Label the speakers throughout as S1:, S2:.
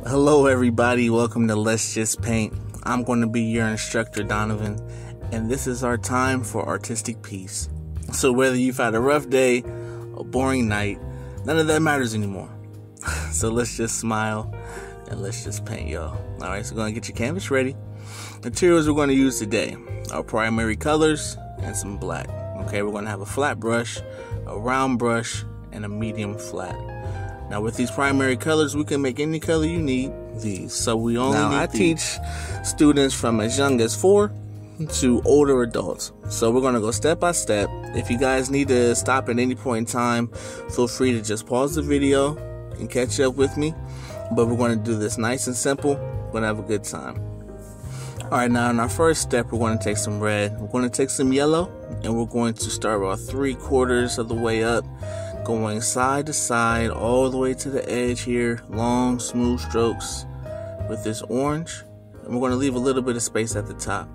S1: Hello everybody, welcome to Let's Just Paint. I'm going to be your instructor, Donovan, and this is our time for artistic peace. So whether you've had a rough day, a boring night, none of that matters anymore. So let's just smile and let's just paint, y'all. Alright, so we're going to get your canvas ready. Materials we're going to use today are primary colors and some black. Okay, we're going to have a flat brush, a round brush, and a medium flat. Now with these primary colors, we can make any color you need these. So we only need I teach students from as young as 4 to older adults. So we're going to go step by step. If you guys need to stop at any point in time, feel free to just pause the video and catch up with me. But we're going to do this nice and simple. We're going to have a good time. Alright, now in our first step, we're going to take some red. We're going to take some yellow, and we're going to start about 3/4 of the way up, going side to side all the way to the edge here, long smooth strokes with this orange, and we're going to leave a little bit of space at the top.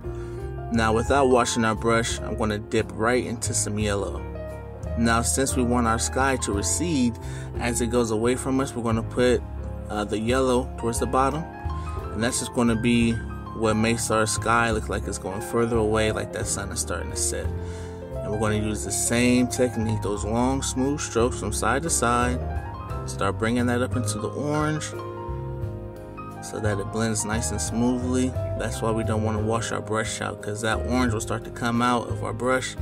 S1: Now without washing our brush, I'm going to dip right into some yellow. Now since we want our sky to recede as it goes away from us, we're going to put the yellow towards the bottom, and that's just going to be what makes our sky look like it's going further away, like that sun is starting to set. And we're going to use the same technique, those long smooth strokes from side to side. Start bringing that up into the orange so that it blends nice and smoothly. That's why we don't want to wash our brush out, because that orange will start to come out of our brush,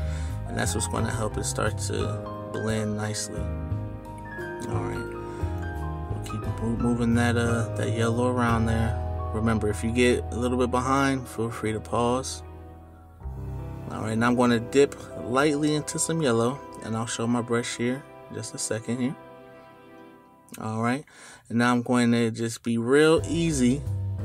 S1: and that's what's going to help it start to blend nicely. Alright, we'll keep moving that yellow around there. Remember, if you get a little bit behind, feel free to pause. Alright, now I'm going to dip lightly into some yellow, and I'll show my brush here in just a second here. Alright, and now I'm going to just be real easy,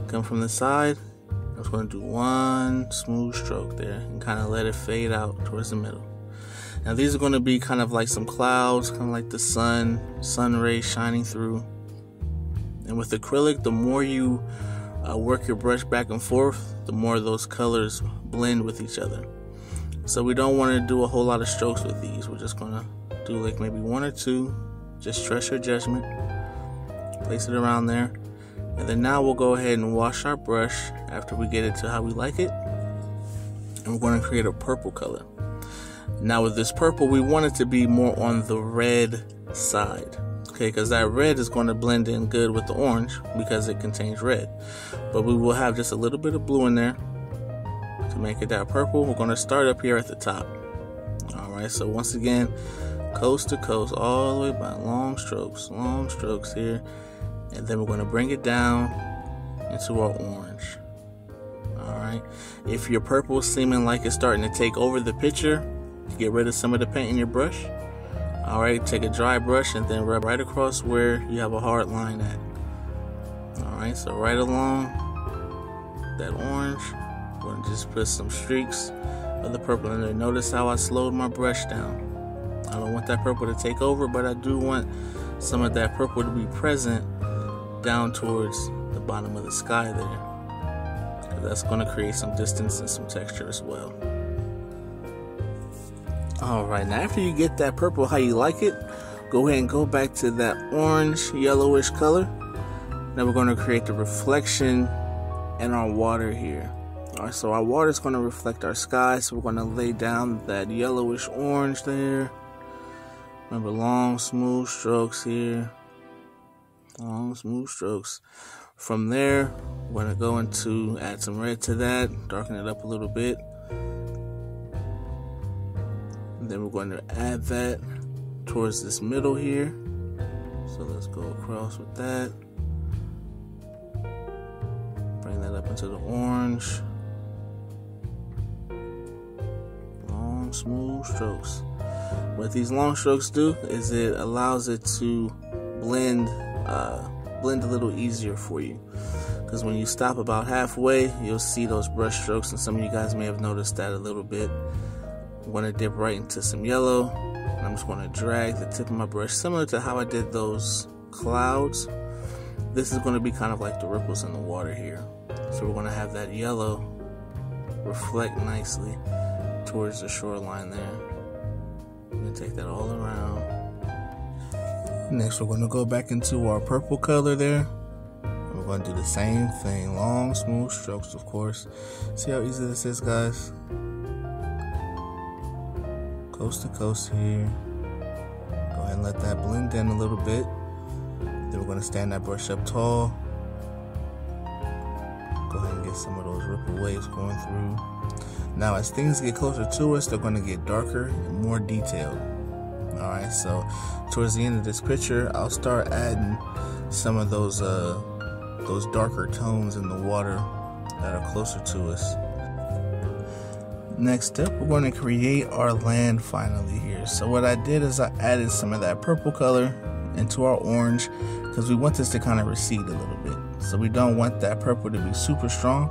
S1: come from the side. I'm just going to do one smooth stroke there and kind of let it fade out towards the middle. Now these are going to be kind of like some clouds, kind of like the sun rays shining through. And with acrylic, the more you work your brush back and forth, the more those colors blend with each other. So we don't want to do a whole lot of strokes with these. We're just going to do like maybe 1 or 2. Just trust your judgment. Place it around there. And then now we'll go ahead and wash our brush after we get it to how we like it. And we're going to create a purple color. Now with this purple, we want it to be more on the red side. Okay, because that red is going to blend in good with the orange because it contains red. But we will have just a little bit of blue in there to make it that purple. We're going to start up here at the top. Alright, so once again, coast to coast, all the way by long strokes here. And then we're going to bring it down into our orange. Alright, if your purple is seeming like it's starting to take over the picture, get rid of some of the paint in your brush. Alright, take a dry brush and then rub right across where you have a hard line at. Alright, so right along that orange, I'm going to just put some streaks of the purple in there. Notice how I slowed my brush down. I don't want that purple to take over, but I do want some of that purple to be present down towards the bottom of the sky there. That's going to create some distance and some texture as well. Alright, now after you get that purple how you like it, go ahead and go back to that orange yellowish color. Now we're going to create the reflection in our water here. Alright, so our water is going to reflect our sky, so we're going to lay down that yellowish orange there. Remember, long smooth strokes here. Long smooth strokes. From there, we're going to go into add some red to that, darken it up a little bit. And then we're going to add that towards this middle here. So let's go across with that. Bring that up into the orange. Long, smooth strokes. What these long strokes do is it allows it to blend a little easier for you. Because when you stop about halfway, you'll see those brush strokes, and some of you guys may have noticed that a little bit. I'm going to dip right into some yellow, and I'm just going to drag the tip of my brush similar to how I did those clouds. This is going to be kind of like the ripples in the water here. So we're going to have that yellow reflect nicely towards the shoreline there. I'm going to take that all around. Next we're going to go back into our purple color there. We're going to do the same thing. Long, smooth strokes, of course. See how easy this is, guys? Coast to coast here. Go ahead and let that blend in a little bit. Then we're going to stand that brush up tall. Go ahead and get some of those ripple waves going through. Now, as things get closer to us, they're going to get darker and more detailed. Alright, so towards the end of this picture, I'll start adding some of those darker tones in the water that are closer to us. Next up, we're going to create our land finally here. So what I did is I added some of that purple color into our orange because we want this to kind of recede a little bit. So we don't want that purple to be super strong.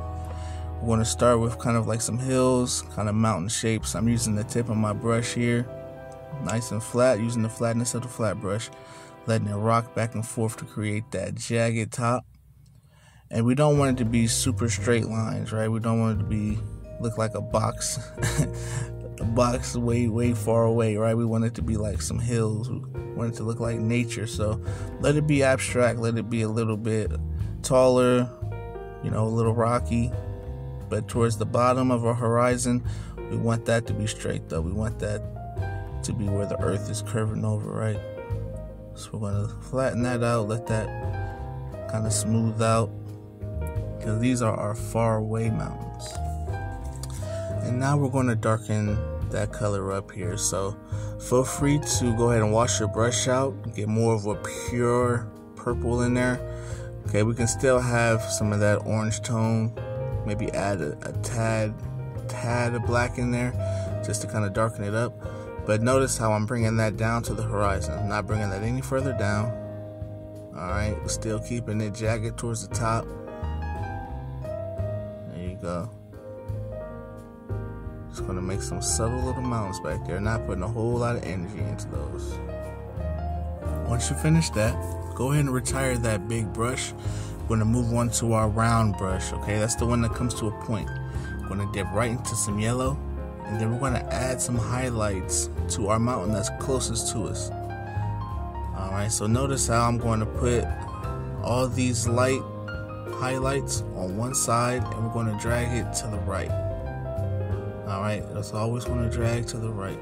S1: We're going to start with kind of like some hills, kind of mountain shapes. I'm using the tip of my brush here, nice and flat, using the flatness of the flat brush, letting it rock back and forth to create that jagged top. And we don't want it to be super straight lines, right? We don't want it to look like a box, a box way far away, right? We want it to be like some hills. We want it to look like nature. So let it be abstract, let it be a little bit taller, a little rocky. But towards the bottom of our horizon, we want that to be straight though. We want that to be where the earth is curving over, right? So we're going to flatten that out, let that kind of smooth out, because these are our far away mountains. And now we're going to darken that color up here. So feel free to go ahead and wash your brush out, get more of a pure purple in there. Okay, we can still have some of that orange tone, maybe add a tad of black in there just to kind of darken it up. But notice how I'm bringing that down to the horizon. I'm not bringing that any further down. Alright, still keeping it jagged towards the top. There you go. Just going to make some subtle little mountains back there, not putting a whole lot of energy into those. Once you finish that, go ahead and retire that big brush. We're going to move on to our round brush, okay? That's the one that comes to a point. We're going to dip right into some yellow, and then we're going to add some highlights to our mountain that's closest to us. Alright, so notice how I'm going to put all these light highlights on one side, and we're going to drag it to the right. Alright, that's always going to drag to the right.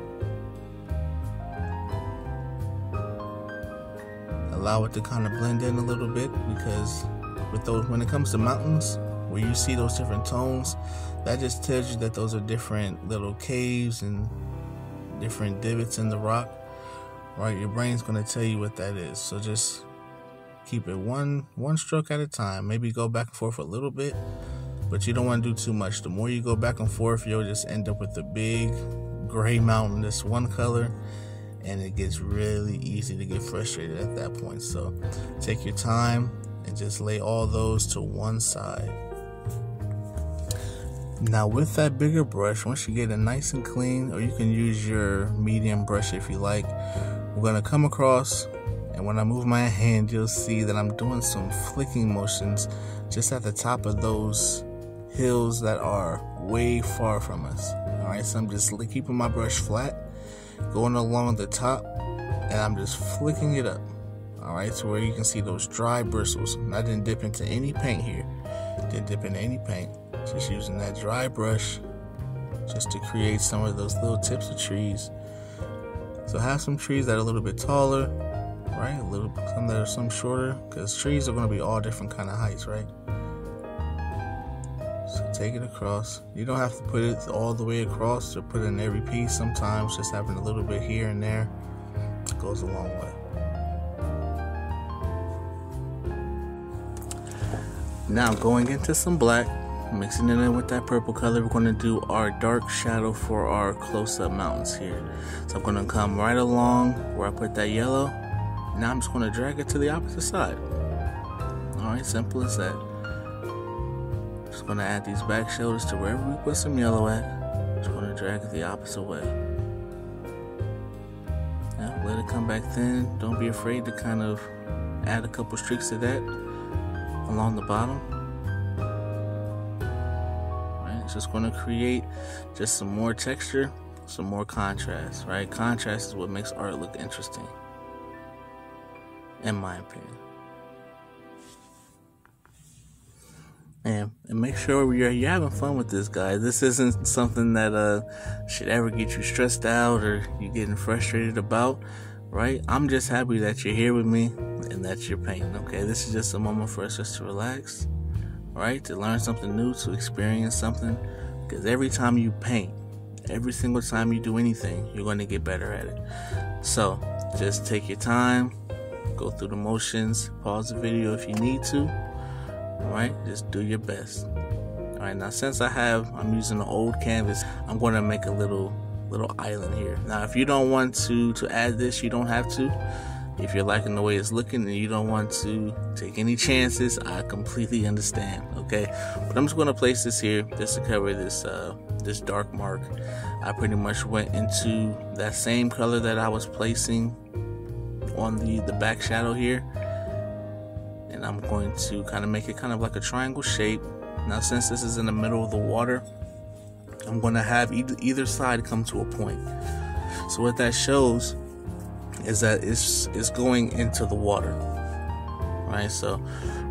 S1: Allow it to kind of blend in a little bit, because with those, when it comes to mountains, where you see those different tones, that just tells you that those are different little caves and different divots in the rock, right? Your brain's going to tell you what that is. So just keep it one stroke at a time. Maybe go back and forth a little bit, but you don't want to do too much. The more you go back and forth, you'll just end up with a big gray mountain, this one color, and it gets really easy to get frustrated at that point. So take your time and just lay all those to one side. Now with that bigger brush, once you get it nice and clean, or you can use your medium brush if you like, we're going to come across, and when I move my hand, you'll see that I'm doing some flicking motions just at the top of those hills that are way far from us. Alright, so I'm just keeping my brush flat, going along the top, and I'm just flicking it up. Alright, so where you can see those dry bristles. And I didn't dip into any paint here. Didn't dip into any paint. Just using that dry brush just to create some of those little tips of trees. So have some trees that are a little bit taller, right? Some that are some shorter, because trees are going to be all different kind of heights, right? So take it across. You don't have to put it all the way across or put it in every piece. Sometimes just having a little bit here and there goes a long way. Now going into some black, mixing it in with that purple color, we're going to do our dark shadow for our close-up mountains here. So I'm going to come right along where I put that yellow. Now I'm just going to drag it to the opposite side. Alright, simple as that. Just going to add these back shoulders to wherever we put some yellow at. Just going to drag it the opposite way. Now let it come back thin. Don't be afraid to kind of add a couple streaks of that along the bottom. Right, it's just going to create just some more texture, some more contrast, right? Contrast is what makes art look interesting, in my opinion. and make sure you're having fun with this, guys. This isn't something that should ever get you stressed out or you getting frustrated about, right? I'm just happy that you're here with me and that you're painting. Okay, this is just a moment for us just to relax, right? To learn something new, to experience something, because every time you paint, every single time you do anything, you're going to get better at it. So just take your time, go through the motions, pause the video if you need to. Alright, just do your best. Alright, now since I'm using an old canvas, I'm going to make a little island here. Now if you don't want to add this, you don't have to. If you're liking the way it's looking and you don't want to take any chances, I completely understand, okay? But I'm just going to place this here just to cover this dark mark. I pretty much went into that same color that I was placing on the back shadow here. And I'm going to kind of make it kind of like a triangle shape. Now since this is in the middle of the water, I'm going to have either side come to a point. So what that shows is that it's going into the water, right? So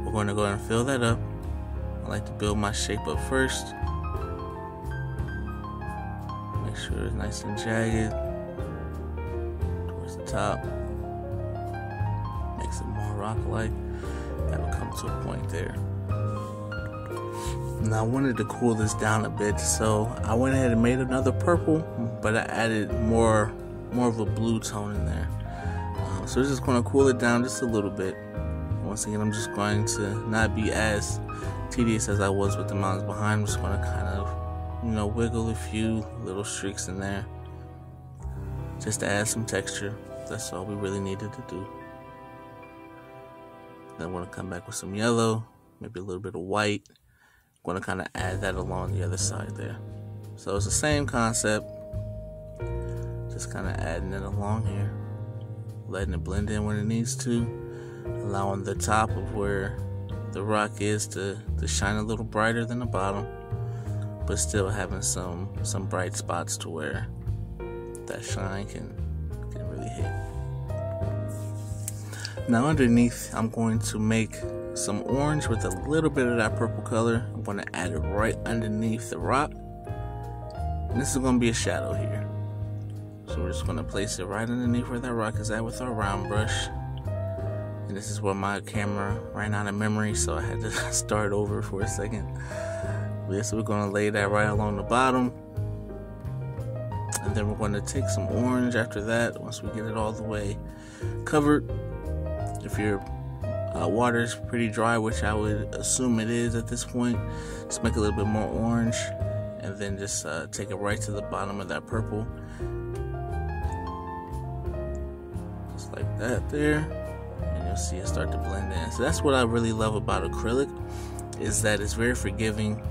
S1: we're going to go ahead and fill that up. I like to build my shape up first. Make sure it's nice and jagged towards the top. Makes it more rock-like. That will come to a point there. Now I wanted to cool this down a bit, so I went ahead and made another purple, but I added more of a blue tone in there. So we're just going to cool it down just a little bit. Once again, I'm just going to not be as tedious as I was with the mountains behind. I'm just going to kind of, wiggle a few little streaks in there, just to add some texture. That's all we really needed to do. Then I'm going to come back with some yellow, maybe a little bit of white. I'm going to kind of add that along the other side there. So it's the same concept, just kind of adding it along here, letting it blend in when it needs to, allowing the top of where the rock is to shine a little brighter than the bottom, but still having some bright spots to where that shine can really hit. Now underneath, I'm going to make some orange with a little bit of that purple color. I'm going to add it right underneath the rock. And this is going to be a shadow here. So we're just going to place it right underneath where that rock is at with our round brush. And this is where my camera ran out of memory, so I had to start over for a second. So we're going to lay that right along the bottom. And then we're going to take some orange after that, once we get it all the way covered. If your water is pretty dry, which I would assume it is at this point, just make a little bit more orange, and then just take it right to the bottom of that purple, just like that there, and you'll see it start to blend in. So that's what I really love about acrylic, is that it's very forgiving.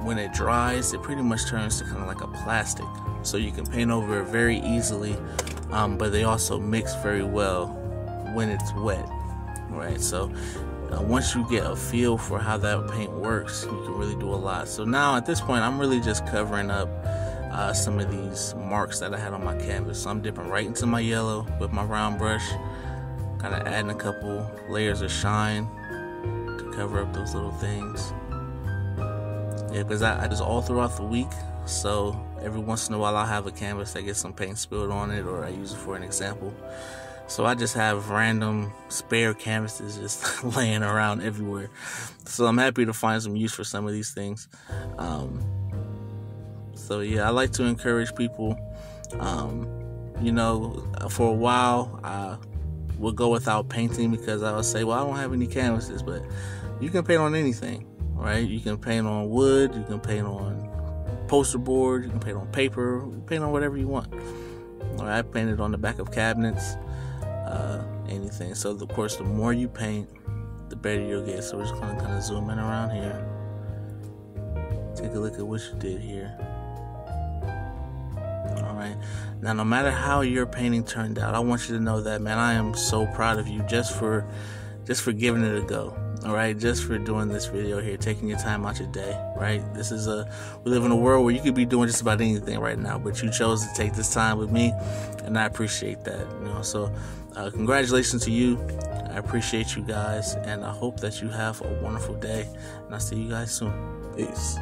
S1: When it dries, it pretty much turns to kind of like a plastic, so you can paint over it very easily, but they also mix very well when it's wet, right? So once you get a feel for how that paint works, you can really do a lot. So now at this point, I'm really just covering up some of these marks that I had on my canvas. So I'm dipping right into my yellow with my round brush, kind of adding a couple layers of shine to cover up those little things. Yeah, because I just all throughout the week, so every once in a while I'll have a canvas that gets some paint spilled on it, or I use it for an example. So I just have random spare canvases just laying around everywhere. So I'm happy to find some use for some of these things. So yeah, I like to encourage people. For a while I would go without painting because I would say, well, I don't have any canvases, but you can paint on anything, right? You can paint on wood, you can paint on poster board, you can paint on paper, you can paint on whatever you want. All right, I painted on the back of cabinets. Anything. So of course, the more you paint, the better you'll get. So we're just going to kind of zoom in around here. Take a look at what you did here. Alright, now no matter how your painting turned out, I want you to know that, man, I am so proud of you just for giving it a go. Alright, just for doing this video here, taking your time out your day, right? We live in a world where you could be doing just about anything right now, but you chose to take this time with me, and I appreciate that, So congratulations to you. I appreciate you guys, and I hope that you have a wonderful day, and I'll see you guys soon. Peace.